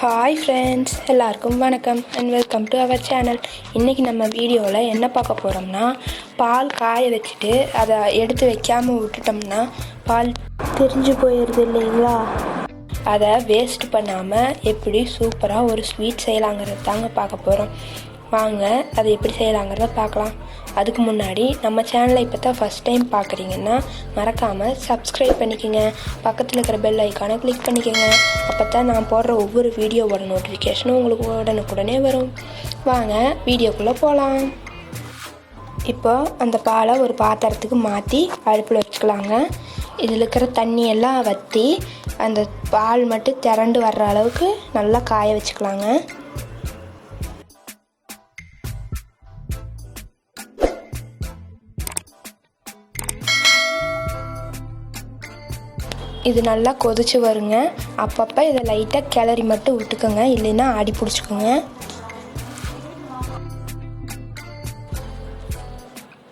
Hi friends, எல்லாருக்கும் வணக்கம் and welcome to our channel. இன்றைக்கி நம்ம வீடியோவில் என்ன பார்க்க போகிறோம்னா, பால் காய வச்சுட்டு அதை எடுத்து வைக்காமல் விட்டுட்டோம்னா பால் திரிஞ்சு போயிடுது இல்லைங்களா? அதை வேஸ்ட் பண்ணாமல் எப்படி சூப்பராக ஒரு ஸ்வீட் செய்யலாங்கிறது தாங்க பார்க்க போகிறோம். வாங்க அதை எப்படி செய்யலாங்கிறத பார்க்கலாம். அதுக்கு முன்னாடி நம்ம சேனலை இப்போ தான் ஃபஸ்ட் டைம் பார்க்குறீங்கன்னா மறக்காமல் சப்ஸ்கிரைப் பண்ணிக்கோங்க. பக்கத்தில் இருக்கிற பெல் ஐக்கானை கிளிக் பண்ணிக்கோங்க. அப்போ தான் நான் போடுற ஒவ்வொரு வீடியோவோட நோட்டிஃபிகேஷனும் உங்களுக்கு உடனுக்குடனே வரும். வாங்க வீடியோக்குள்ளே போகலாம். இப்போ அந்த பாலை ஒரு பாத்திரத்துக்கு மாற்றி அடுப்பில் வச்சுக்கலாங்க. இதில் இருக்கிற தண்ணியெல்லாம் வற்றி அந்த பால் மட்டும் திரண்டு வர்ற அளவுக்கு நல்லா காய வச்சுக்கலாங்க. இது நல்லா கொதிச்சு வருங்க. அப்பப்போ இதை லைட்டாக கிளறி மட்டும் விட்டுக்கோங்க, இல்லைன்னா அடி பிடிச்சிக்கோங்க.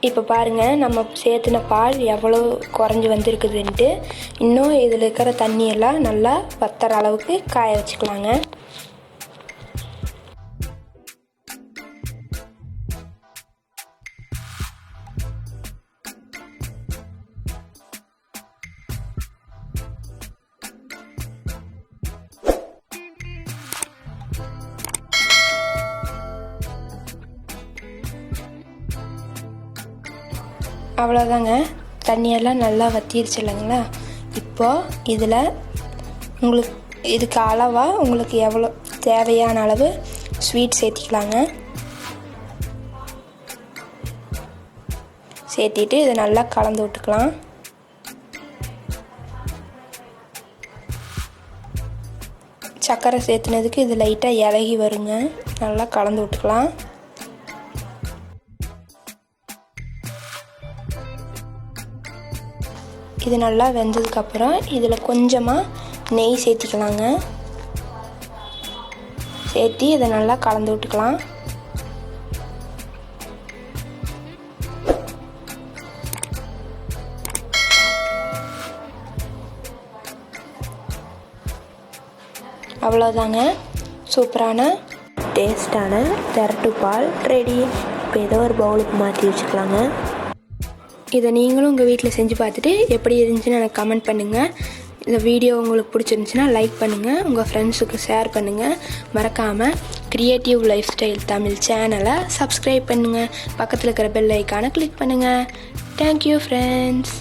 இப்போ பாருங்கள், நம்ம சேர்த்துன பால் எவ்வளோ குறைஞ்சி வந்திருக்குதுன்ட்டு. இன்னும் இதில் இருக்கிற தண்ணியெல்லாம் நல்லா வத்துற அளவுக்கு காய வச்சுக்கலாங்க. அவ்வளோதாங்க, தண்ணியெல்லாம் நல்லா வற்றிருச்சு இல்லைங்களா? இப்போது இதில் உங்களுக்கு இதுக்கு அளவாக உங்களுக்கு எவ்வளோ தேவையான அளவு ஸ்வீட் சேர்த்திக்கலாங்க. சேர்த்திட்டு இதை நல்லா கலந்து விட்டுக்கலாம். சர்க்கரை சேர்த்துனதுக்கு இது லைட்டாக இலகி வருங்க. நல்லா கலந்து விட்டுக்கலாம். இது நல்லா வெந்ததுக்கப்புறம் இதில் கொஞ்சமாக நெய் சேர்த்திக்கலாங்க. சேர்த்தி இதை நல்லா கலந்து விட்டுக்கலாம். அவ்வளோதாங்க, சூப்பரான டேஸ்டான திரட்டு பால் ரெடி. இப்போ ஏதோ ஒரு பவுலுக்கு மாற்றி வச்சுக்கலாங்க. இதை நீங்களும் உங்கள் வீட்டில் செஞ்சு பார்த்துட்டு எப்படி இருந்துச்சுன்னு எனக்கு கமெண்ட் பண்ணுங்கள். இந்த வீடியோ உங்களுக்கு பிடிச்சிருந்துச்சுன்னா லைக் பண்ணுங்கள், உங்கள் ஃப்ரெண்ட்ஸுக்கு ஷேர் பண்ணுங்கள். மறக்காமல் கிரியேட்டிவ் லைஃப் ஸ்டைல் தமிழ் சேனலை சப்ஸ்கிரைப் பண்ணுங்கள். பக்கத்தில் இருக்கிற பெல் ஐக்கானை கிளிக் பண்ணுங்கள். Thank you friends.